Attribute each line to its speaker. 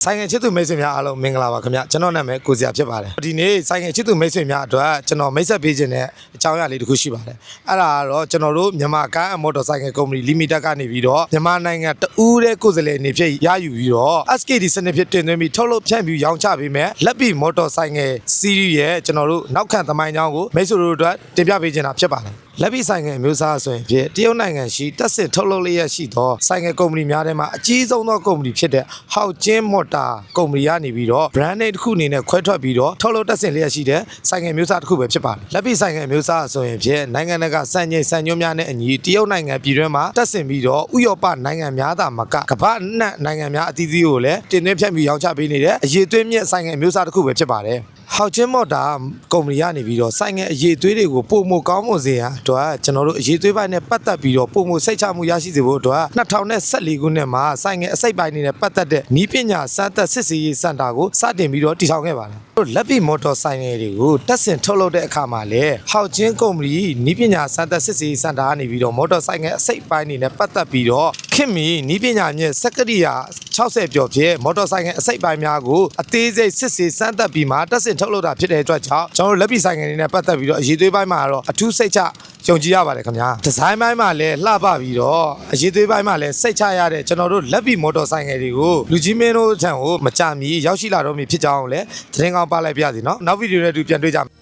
Speaker 1: ဆိုင်ငယ်ချစ်သူမိတ်ဆွေများအားလုံးမင်္ဂလာပါခင်ဗျကျွန်တော်နာမည်ကိုစရာဖြစ်ပါတယ်ဒီနေ့ဆိုင်ငယ်ချစ်သူမိတ်ဆွေများအတွက်ကျွန်တော်မိတ်ဆက်ပေးခြင်းနဲ့အကြောင်းအရာလေးတစ်ခုရှိပါတယ်အဲ့ဒါကတော့ကျွန်တော်တို့မြန်မာကားအမော်တော်ဆိုင်ငယ်ကုမ္ပဏီလီမိတက်ကနေပြီးတော့မြန်မာနိုင်ငံတဦးတဲ့ကိုယ်စားလှယ်အနေဖြင့်ရယူပြီးတော့ SKD စနစ်ဖြစ်တင်သွင်းပြီးထုတ်လုပ်ဖြန့်ဖြူးရောင်းချပေးမယ်လက်ပီမော်တော်ဆိုင်ငယ်စီးရီးရဲ့ကျွန်တော်တို့နောက်ခံသမိုင်းကြောင်းကိုမိတ်ဆွေတို့အတွက်တင်ပြပေးခြင်းတာဖြစ်ပါတယ်လက်ပြီးဆိုင်ငယ်မျိုးစားဆိုရင်ဖြစ်တရုတ်နိုင်ငံရှိတက်စစ်ထုတ်လုပ်လျက်ရှိသောဆိုင်ငယ်ကုမ္ပဏီများထဲမှာအကြီးဆုံးသောကုမ္ပဏီဖြစ်တဲ့ဟောက်ကျင်းမော်တာကုမ္ပဏီကနေပြီးတော့ brand name တစ်ခုအနေနဲ့ခွဲထွက်ပြီးတော့ထုတ်လုပ်တက်စစ်လျက်ရှိတဲ့ဆိုင်ငယ်မျိုးစားတစ်ခုပဲဖြစ်ပါတယ်လက်ပြီးဆိုင်ငယ်မျိုးစားဆိုရင်ဖြစ်နိုင်ငံတကာစံချိန်စံညွှန်းများနဲ့အညီတရုတ်နိုင်ငံပြည်တွင်းမှာတက်ဆင်ပြီးတော့ဥရောပနိုင်ငံများသာမကကမ္ဘာနှံ့နိုင်ငံများအသီးသီးကိုလည်းတင်သွင်းဖြန့်ဖြူးရောင်းချပေးနေတဲ့အရေးသွေးမြင့်ဆိုင်ငယ်မျိုးစားတစ်ခုပဲဖြစ်ပါတယ်ဟောက်ချင်းမော်တာကုမ္ပဏီကနေပြီးတော့ဆိုင်ငယ်အရေးသွေးတွေကိုပုံမကောင်းမွန်စေရန်အတွက်ကျွန်တော်တို့အရေးသွေးပိုင်းနဲ့ပတ်သက်ပြီးတော့ပုံမစိတ်ချမှုရရှိစေဖို့အတွက်2014ခုနှစ်မှာဆိုင်ငယ်အစိတ်ပိုင်းနေနဲ့ပတ်သက်တဲ့နီးပညာစမ်းသပ်စစ်ဆေးရေးစင်တာကိုစတင်ပြီးတော့တည်ထောင်ခဲ့ပါတယ်လက်ပီမော်တော်ဆိုင်ငယ်တွေကိုတက်ဆင်ထုတ်လုပ်တဲ့အခါမှာလည်းဟောက်ချင်းကုမ္ပဏီနီးပညာစမ်းသပ်စစ်ဆေးရေးစင်တာကနေပြီးတော့မော်တော်ဆိုင်ငယ်အစိတ်ပိုင်းနေနဲ့ပတ်သက်ပြီးတော့ခင်မီနီးပညာမြင့်စက်ကရိယာ60ကျော်ဖြင့်မော်တော်ဆိုင်ငယ်အစိတ်ပိုင်းများကိုအသေးစိတ်စစ်ဆေးစမ်းသပ်ပြီးမှတက်ဆင်ထုတ်လုပ်တာဖြစ်တဲ့အတွက်ကြောင့်ကျွန်တော်တို့လက်ပီဆိုင်ငယ်တွေနဲ့ပတ်သက်ပြီးတော့အရေးသွေးပိုင်းမှာတော့အထူးစိတ်ချယုံကြည်ရပါတယ်ခင်ဗျာဒီဇိုင်းပိုင်းမှာလည်းလှပပြီးတော့အရေးသွေးပိုင်းမှာလည်းစိတ်ချရတဲ့ကျွန်တော်တို့လက်ပီမော်တော်ဆိုင်ငယ်တွေကိုလူကြီးမင်းတို့ထံကိုမကြမီရောက်ရှိလာတော့မည်ဖြစ်ကြောင်းလည်းသတင်းကောင်းပါလိုက်ပြစီနော်နောက်ဗီဒီယိုနဲ့တူပြန်တွေ့ကြမယ်